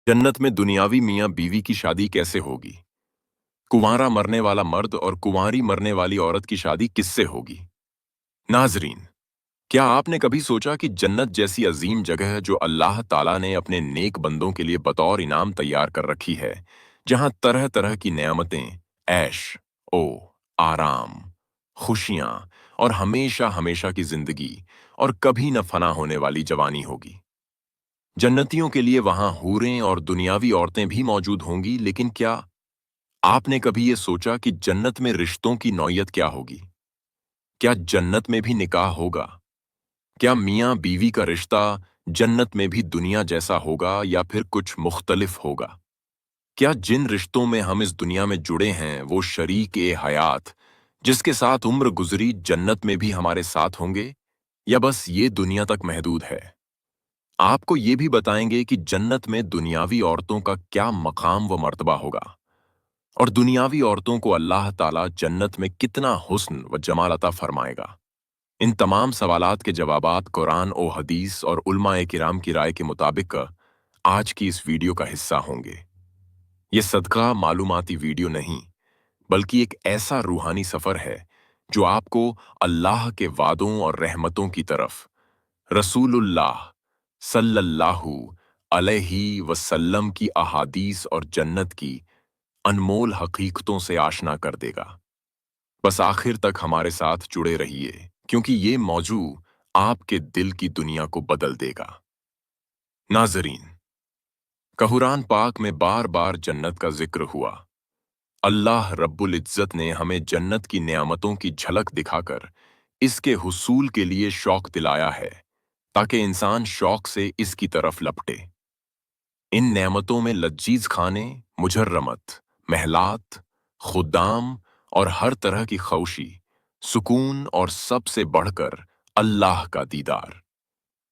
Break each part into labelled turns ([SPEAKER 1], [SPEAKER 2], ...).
[SPEAKER 1] जन्नत में दुनियावी मियाँ बीवी की शादी कैसे होगी? कुंवारा मरने वाला मर्द और कुंवारी मरने वाली औरत की शादी किससे होगी? नाजरीन, क्या आपने कभी सोचा कि जन्नत जैसी अजीम जगह है जो अल्लाह ताला ने अपने नेक बंदों के लिए बतौर इनाम तैयार कर रखी है, जहां तरह तरह की नेमतें, ऐश, ओ, आराम, खुशियां और हमेशा हमेशा की जिंदगी और कभी न फना होने वाली जवानी होगी। जन्नतियों के लिए वहां हूरें और दुनियावी औरतें भी मौजूद होंगी, लेकिन क्या आपने कभी ये सोचा कि जन्नत में रिश्तों की नौयत क्या होगी? क्या जन्नत में भी निकाह होगा? क्या मियाँ बीवी का रिश्ता जन्नत में भी दुनिया जैसा होगा या फिर कुछ मुख्तलिफ होगा? क्या जिन रिश्तों में हम इस दुनिया में जुड़े हैं वो शरीक ए हयात जिसके साथ उम्र गुजरी जन्नत में भी हमारे साथ होंगे, या बस ये दुनिया तक महदूद है? आपको ये भी बताएंगे कि जन्नत में दुनियावी औरतों का क्या मकाम व मर्तबा होगा, और दुनियावी औरतों को अल्लाह ताला जन्नत में कितना हुस्न व जमाल अता फरमाएगा। इन तमाम सवालात के जवाबात कुरान और हदीस और उलमाए किराम की राय के मुताबिक आज की इस वीडियो का हिस्सा होंगे। ये सदका मालूमाती वीडियो नहीं, बल्कि एक ऐसा रूहानी सफर है जो आपको अल्लाह के वादों और रहमतों की तरफ, रसूलुल्लाह सल्लल्लाहु अलैहि वसल्लम की अहादीस और जन्नत की अनमोल हकीकतों से आशना कर देगा। बस आखिर तक हमारे साथ जुड़े रहिए, क्योंकि ये मौजू आपके दिल की दुनिया को बदल देगा। नाजरीन, कुरान पाक में बार बार जन्नत का जिक्र हुआ। अल्लाह रब्बुल इज्जत ने हमें जन्नत की नेमतों की झलक दिखाकर इसके हुसूल के लिए शौक दिलाया है, ताकि इंसान शौक से इसकी तरफ लपटे। इन नेमतों में लजीज खाने, मुजर्रमत, महलात, खुदाम और हर तरह की खौशी, सुकून और सबसे बढ़कर अल्लाह का दीदार।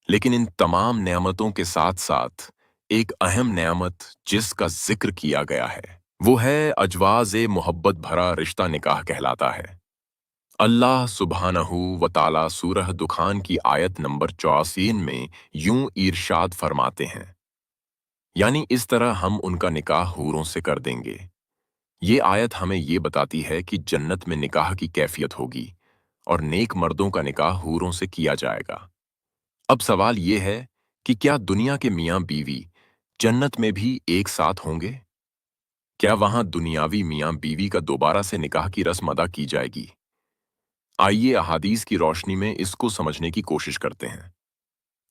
[SPEAKER 1] लेकिन इन तमाम नेमतों के साथ साथ एक अहम नेमत जिसका जिक्र किया गया है, वो है अजवाज़े मोहब्बत भरा रिश्ता निकाह कहलाता है। अल्लाह सुब्हानहू व ताला सूरह दुखान की आयत नंबर 84 में यूं इरशाद फरमाते हैं, यानी इस तरह हम उनका निकाह हूरों से कर देंगे। ये आयत हमें ये बताती है कि जन्नत में निकाह की कैफियत होगी और नेक मर्दों का निकाह हूरों से किया जाएगा। अब सवाल ये है कि क्या दुनिया के मियाँ बीवी जन्नत में भी एक साथ होंगे? क्या वहां दुनियावी मियाँ बीवी का दोबारा से निकाह की रस्म अदा की जाएगी? आइए अहादीस की रोशनी में इसको समझने की कोशिश करते हैं।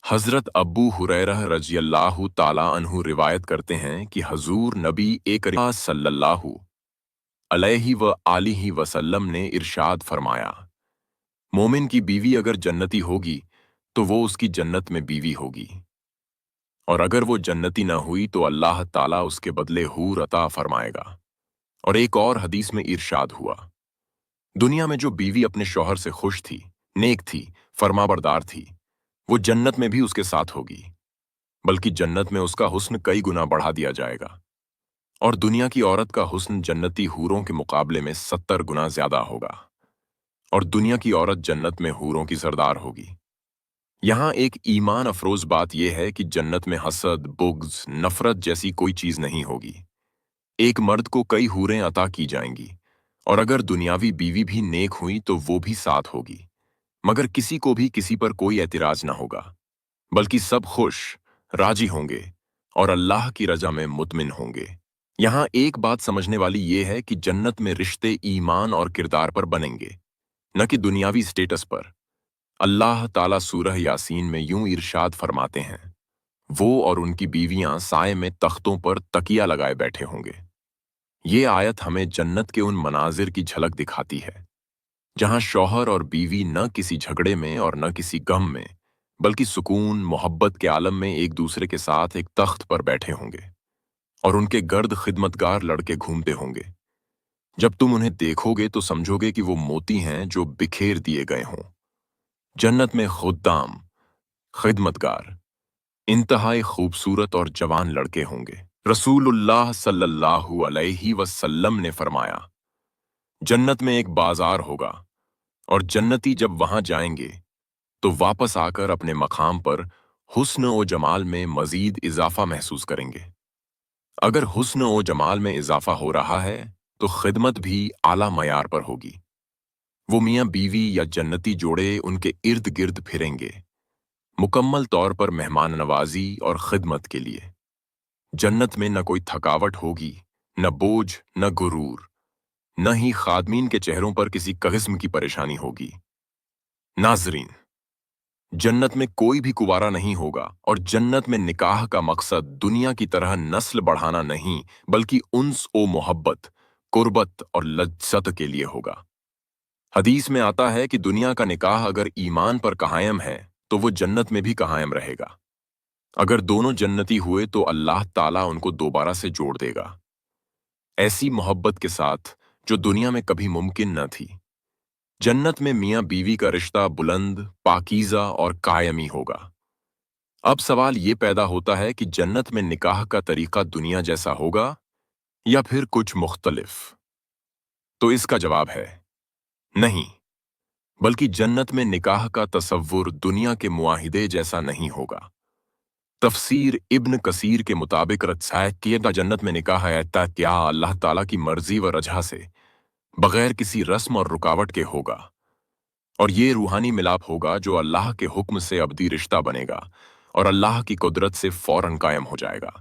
[SPEAKER 1] हजरत अब्बू हुरैरा रज़ियल्लाहु ताला अन्हु रिवायत करते हैं कि हजूर नबी करीम सल्लल्लाहु अलैहि व आलिहि वसल्लम ने इरशाद फरमाया, मोमिन की बीवी अगर जन्नती होगी तो वो उसकी जन्नत में बीवी होगी, और अगर वो जन्नती ना हुई तो अल्लाह ताला उसके बदले हूर अता फरमाएगा। और एक और हदीस में इरशाद हुआ, दुनिया में जो बीवी अपने शौहर से खुश थी, नेक थी, फरमाबरदार थी, वो जन्नत में भी उसके साथ होगी, बल्कि जन्नत में उसका हुस्न कई गुना बढ़ा दिया जाएगा। और दुनिया की औरत का हुस्न जन्नती हूरों के मुकाबले में 70 गुना ज्यादा होगा। और दुनिया की औरत जन्नत में हूरों की सरदार होगी। यहाँ एक ईमान अफरोज बात यह है कि जन्नत में हसद, बुग़्ज़, नफरत जैसी कोई चीज नहीं होगी। एक मर्द को कई हूरें अता की जाएंगी, और अगर दुनियावी बीवी भी नेक हुई तो वो भी साथ होगी, मगर किसी को भी किसी पर कोई एतराज ना होगा, बल्कि सब खुश, राजी होंगे और अल्लाह की रजा में मुतमिन होंगे। यहाँ एक बात समझने वाली ये है कि जन्नत में रिश्ते ईमान और किरदार पर बनेंगे, न कि दुनियावी स्टेटस पर। अल्लाह ताला सूरह यासीन में यूं इरशाद फरमाते हैं, वो और उनकी बीवियां साए में तख्तों पर तकिया लगाए बैठे होंगे। ये आयत हमें जन्नत के उन मनाजिर की झलक दिखाती है, जहां शौहर और बीवी न किसी झगड़े में और न किसी गम में, बल्कि सुकून मोहब्बत के आलम में एक दूसरे के साथ एक तख्त पर बैठे होंगे, और उनके गर्द खिदमतगार लड़के घूमते होंगे। जब तुम उन्हें देखोगे तो समझोगे कि वो मोती हैं जो बिखेर दिए गए हों। जन्नत में खुद्दाम, खिदमतगार, इंतहाई खूबसूरत और जवान लड़के होंगे। रसूलुल्लाह सल्लल्लाहु अलैहि वसल्लम ने फरमाया, जन्नत में एक बाजार होगा, और जन्नती जब वहां जाएंगे तो वापस आकर अपने मकाम पर हुस्न और जमाल में मजीद इजाफा महसूस करेंगे। अगर हुस्न और जमाल में इजाफा हो रहा है तो खिदमत भी आला मयार पर होगी। वो मियाँ बीवी या जन्नती जोड़े उनके इर्द गिर्द फिरेंगे, मुकम्मल तौर पर मेहमान नवाजी और खिदमत के लिए। जन्नत में न कोई थकावट होगी, न बोझ, न गुरूर, न ही खादमीन के चेहरों पर किसी किस्म की परेशानी होगी। नाजरीन, जन्नत में कोई भी कुंवारा नहीं होगा और जन्नत में निकाह का मकसद दुनिया की तरह नस्ल बढ़ाना नहीं, बल्कि उन्स ओ मोहब्बत, कुर्बत और लज्जत के लिए होगा। हदीस में आता है कि दुनिया का निकाह अगर ईमान पर कायम है तो वो जन्नत में भी कायम रहेगा। अगर दोनों जन्नती हुए तो अल्लाह ताला उनको दोबारा से जोड़ देगा, ऐसी मोहब्बत के साथ जो दुनिया में कभी मुमकिन न थी। जन्नत में मियाँ बीवी का रिश्ता बुलंद, पाकीज़ा और कायमी होगा। अब सवाल ये पैदा होता है कि जन्नत में निकाह का तरीका दुनिया जैसा होगा या फिर कुछ मुख्तलिफ? तो इसका जवाब है नहीं, बल्कि जन्नत में निकाह का तसव्वुर दुनिया के मुआहिदे जैसा नहीं होगा। तफसीर इब्न कसीर के मुताबिक रसायत किया जन्नत में निकाह ऐता क्या अल्लाह ताला की मर्जी व रजा से बगैर किसी रस्म और रुकावट के होगा, और ये रूहानी मिलाप होगा जो अल्लाह के हुक्म से अबदी रिश्ता बनेगा और अल्लाह की कुदरत से फौरन कायम हो जाएगा।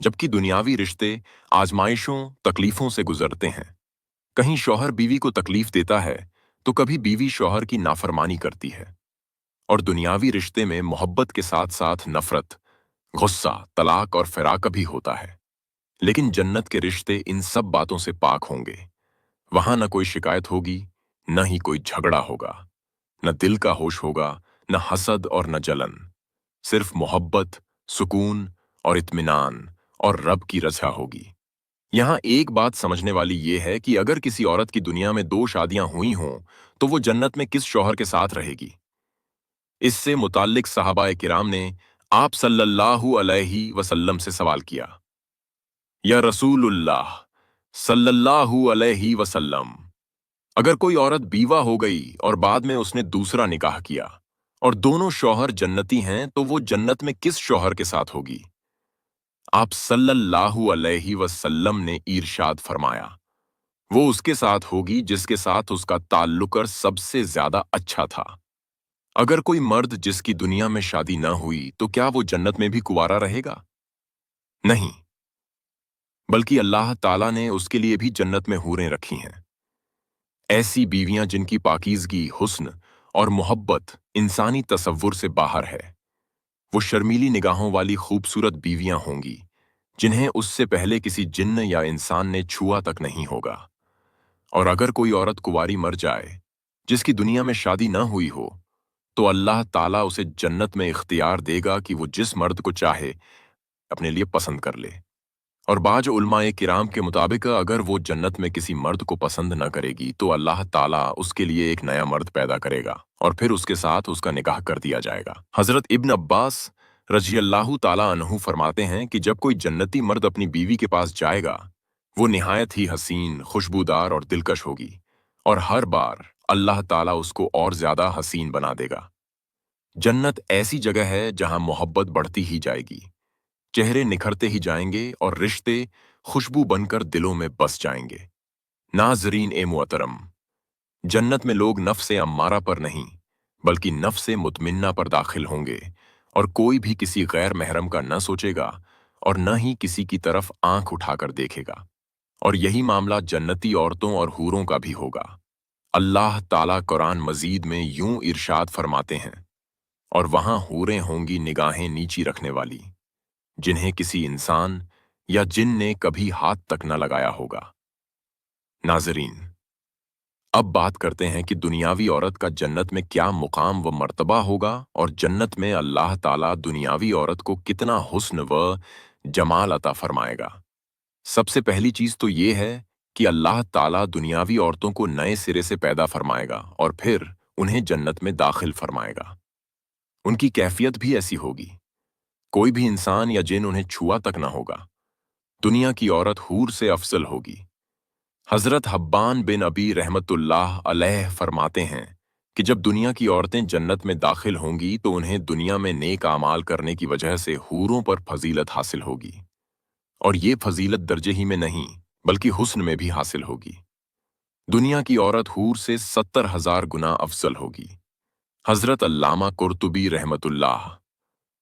[SPEAKER 1] जबकि दुनियावी रिश्ते आजमाइशों, तकलीफों से गुजरते हैं। कहीं शौहर बीवी को तकलीफ देता है तो कभी बीवी शौहर की नाफरमानी करती है। और दुनियावी रिश्ते में मोहब्बत के साथ साथ नफरत, गुस्सा, तलाक और फिराक भी होता है। लेकिन जन्नत के रिश्ते इन सब बातों से पाक होंगे। वहां न कोई शिकायत होगी, न ही कोई झगड़ा होगा, न दिल का होश होगा, न हसद और न जलन। सिर्फ मोहब्बत, सुकून और इत्मीनान और रब की रज़ा होगी। यहाँ एक बात समझने वाली ये है कि अगर किसी औरत की दुनिया में 2 शादियां हुई हों, तो वो जन्नत में किस शौहर के साथ रहेगी? इससे मुताल्लिक सहाबाए किराम ने आप सल्लल्लाहु अलैहि वसल्लम से सवाल किया, या रसूलुल्लाह सल्लल्लाहु अलैहि वसल्लम, अगर कोई औरत बीवा हो गई और बाद में उसने दूसरा निकाह किया और दोनों शौहर जन्नती हैं, तो वो जन्नत में किस शौहर के साथ होगी? आप सल्लल्लाहु अलैहि वसल्लम ने इरशाद फरमाया, वो उसके साथ होगी जिसके साथ उसका ताल्लुक सबसे ज्यादा अच्छा था। अगर कोई मर्द जिसकी दुनिया में शादी न हुई तो क्या वो जन्नत में भी कुंवारा रहेगा? नहीं, बल्कि अल्लाह ताला ने उसके लिए भी जन्नत में हूरें रखी हैं। ऐसी बीवियां जिनकी पाकीज़गी, हुस्न और मोहब्बत इंसानी तसव्वुर से बाहर है। वो शर्मीली निगाहों वाली खूबसूरत बीवियां होंगी जिन्हें उससे पहले किसी जिन्न या इंसान ने छुआ तक नहीं होगा। और अगर कोई औरत कुंवारी मर जाए जिसकी दुनिया में शादी न हुई हो, तो अल्लाह ताला उसे जन्नत में इख्तियार देगा कि वो जिस मर्द को चाहे अपने लिए पसंद कर ले। और बाज उलमाए किराम के मुताबिक अगर वो जन्नत में किसी मर्द को पसंद न करेगी तो अल्लाह ताला उसके लिए एक नया मर्द पैदा करेगा और फिर उसके साथ उसका निकाह कर दिया जाएगा। हजरत इब्न अब्बास रज़ियल्लाहु ताला अन्हु फरमाते हैं कि जब कोई जन्नती मर्द अपनी बीवी के पास जाएगा, वो निहायत ही हसीन, खुशबूदार और दिलकश होगी, और हर बार अल्लाह ताला उसको और ज्यादा हसीन बना देगा। जन्नत ऐसी जगह है जहां मोहब्बत बढ़ती ही जाएगी, चेहरे निखरते ही जाएंगे और रिश्ते खुशबू बनकर दिलों में बस जाएंगे। नाजरीन ए मुहतरम, जन्नत में लोग नफ्से अम्मारा पर नहीं, बल्कि नफ्से मुतमिन्ना पर दाखिल होंगे, और कोई भी किसी गैर महरम का न सोचेगा और न ही किसी की तरफ आंख उठाकर देखेगा। और यही मामला जन्नती औरतों और हूरों का भी होगा। अल्लाह ताला कुरान मजीद में यूं इरशाद फरमाते हैं, और वहां हूरें होंगी निगाहें नीची रखने वाली, जिन्हें किसी इंसान या जिन ने कभी हाथ तक न लगाया होगा। नाजरीन, अब बात करते हैं कि दुनियावी औरत का जन्नत में क्या मुकाम व मर्तबा होगा और जन्नत में अल्लाह ताला दुनियावी औरत को कितना हुस्न व जमाल अता फरमाएगा। सबसे पहली चीज तो ये है कि अल्लाह ताला दुनियावी औरतों को नए सिरे से पैदा फरमाएगा और फिर उन्हें जन्नत में दाखिल फरमाएगा। उनकी कैफियत भी ऐसी होगी, कोई भी इंसान या जिन उन्हें छुआ तक न होगा। दुनिया की औरत हूर से अफजल होगी। हजरत हब्बान बिन अबी रहमतुल्लाह अलैह फरमाते हैं कि जब दुनिया की औरतें जन्नत में दाखिल होंगी तो उन्हें दुनिया में नेक आमाल करने की वजह से हूरों पर फजीलत हासिल होगी, اور یہ فضیلت درجے ہی میں نہیں بلکہ حسن میں بھی حاصل ہوگی۔ دنیا کی عورت حور سے 70,000 گنا افضل ہوگی۔ حضرت علامہ قرطبی رحمت اللہ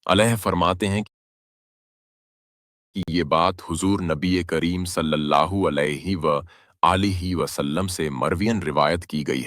[SPEAKER 1] علیہ فرماتے ہیں کہ یہ بات حضور نبی کریم صلی اللہ علیہ وآلہ وسلم سے مرویاً روایت کی گئی ہے۔